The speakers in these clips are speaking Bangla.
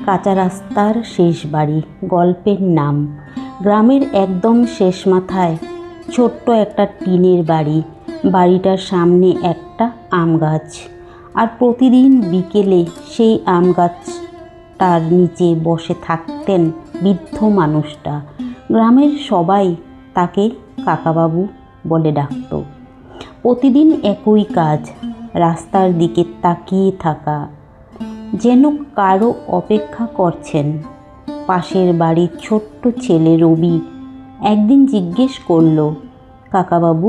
কাঁচা রাস্তার শেষ বাড়ি গল্পের নাম। গ্রামের একদম শেষ মাথায় ছোট্ট একটা টিনের বাড়ি। বাড়িটার সামনে একটা আম গাছ, আর প্রতিদিন বিকেলে সেই আম গাছটার নিচে বসে থাকতেন বৃদ্ধ মানুষটা। গ্রামের সবাই তাকে কাকাবাবু বলে ডাকত। প্রতিদিন একই কাজ, রাস্তার দিকে তাকিয়ে থাকা, যেন কারো অপেক্ষা করছেন। পাশের বাড়ির ছোট্ট ছেলে রবি একদিন জিজ্ঞেস করল, কাকাবাবু,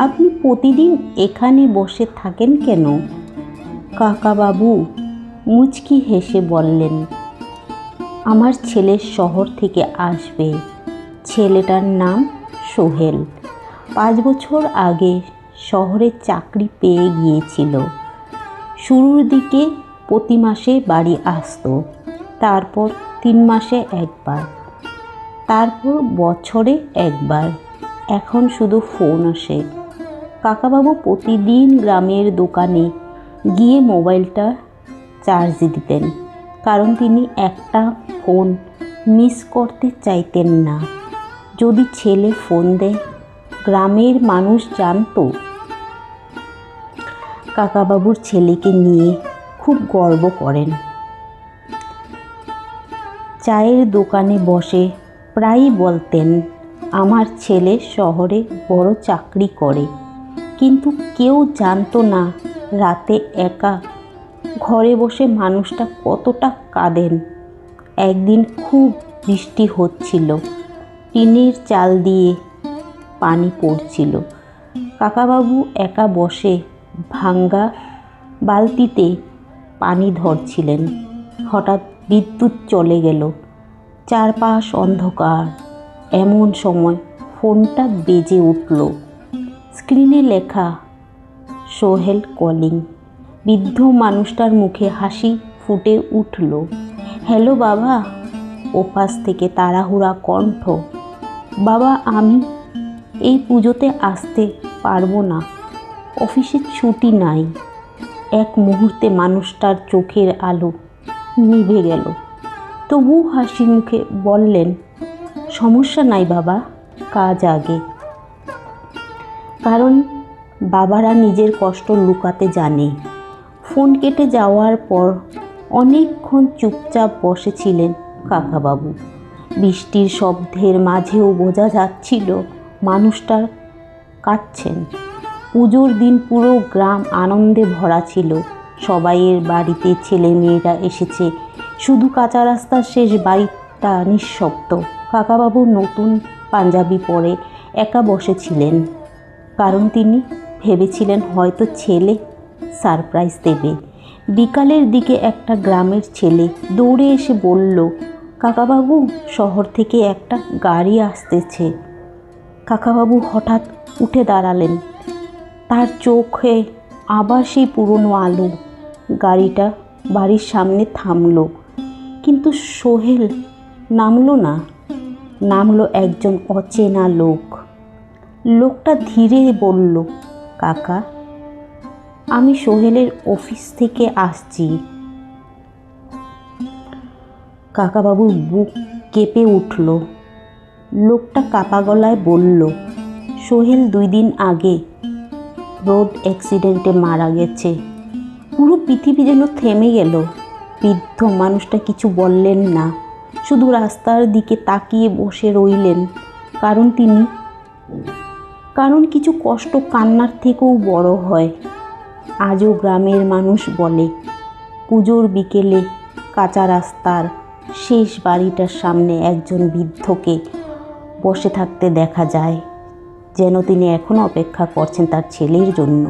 আপনি প্রতিদিন এখানে বসে থাকেন কেন? কাকাবাবু মুচকি হেসে বললেন, আমার ছেলে শহর থেকে আসবে। ছেলেটার নাম সোহেল। 5 বছর আগে শহরে চাকরি পেয়ে গিয়েছিল। শুরুর দিকে প্রতি মাসে বাড়ি আসতো, তারপর 3 মাসে একবার, তারপর বছরে একবার, এখন শুধু ফোন আসে। কাকাবাবু প্রতিদিন গ্রামের দোকানে গিয়ে মোবাইলটা চার্জ দিতেন, কারণ তিনি একটা ফোন মিস করতে চাইতেন না। যদি ছেলে ফোন দেয়, গ্রামের মানুষ জানতো কাকাবাবুর ছেলেকে নিয়ে খুব গর্ব করেন। চায়ের দোকানে বসে প্রায়ই বলতেন, আমার ছেলে শহরে বড় চাকরি করে। কিন্তু কেউ জানতো না রাতে একা ঘরে বসে মানুষটা কতটা কাঁদেন। একদিন খুব বৃষ্টি হচ্ছিল, টিনের চাল দিয়ে পানি পড়ছিল। কাকাবাবু একা বসে ভাঙ্গা বালতিতে পানি ধরছিলেন। হঠাৎ বিদ্যুৎ চলে গেল, চারপাশ অন্ধকার। এমন সময় ফোনটা বেজে উঠল। স্ক্রিনে লেখা, সোহেল কলিং। বৃদ্ধ মানুষটার মুখে হাসি ফুটে উঠল। হ্যালো বাবা। ওপাশ থেকে তাড়াহুড়া কণ্ঠ, বাবা, আমি এই পুজোতে আসতে পারবো না, অফিসে ছুটি নাই। এক মুহূর্তে মানুষটার চোখের আলো নিভে গেল। তবু হাসি মুখে বললেন, সমস্যা নাই বাবা, কাজ আগে। কারণ বাবারা নিজের কষ্ট লুকাতে জানে। ফোন কেটে যাওয়ার পর অনেকক্ষণ চুপচাপ বসেছিলেন কাকাবাবু। বৃষ্টির শব্দের মাঝেও বোঝা যাচ্ছিল মানুষটা কাঁদছেন। পুজোর দিন পুরো গ্রাম আনন্দে ভরা ছিল। সবাইয়ের বাড়িতে ছেলে মেয়েরা এসেছে, শুধু কাঁচা রাস্তার শেষ বাড়িটা নিঃশব্দ। কাকাবাবু নতুন পাঞ্জাবি পরে একা বসেছিলেন, কারণ তিনি ভেবেছিলেন হয়তো ছেলে সারপ্রাইজ দেবে। বিকালের দিকে একটা গ্রামের ছেলে দৌড়ে এসে বলল, কাকাবাবু, শহর থেকে একটা গাড়ি আসতেছে। কাকাবাবু হঠাৎ উঠে দাঁড়ালেন। তার চোখে আবার সেই পুরনো আলো। গাড়িটা বাড়ির সামনে থামল, কিন্তু সোহেল নামলো না। নামলো একজন অচেনা লোক। লোকটা ধীরে বলল, কাকা, আমি সোহেলের অফিস থেকে আসছি। কাকাবাবুর বুক কেঁপে উঠল। লোকটা কাপা গলায় বলল, সোহেল 2 দিন আগে রোড অ্যাক্সিডেন্টে মারা গেছে। পুরো পৃথিবী যেন থেমে গেল। বৃদ্ধ মানুষটা কিছু বললেন না, শুধু রাস্তার দিকে তাকিয়ে বসে রইলেন। কারণ কিছু কষ্ট কান্নার থেকেও বড় হয়। আজও গ্রামের মানুষ বলে, পুজোর বিকেলে কাঁচা রাস্তার শেষ বাড়িটার সামনে একজন বৃদ্ধকে বসে থাকতে দেখা যায়, যেন তিনি এখনও অপেক্ষা করছেন তার ছেলের জন্য।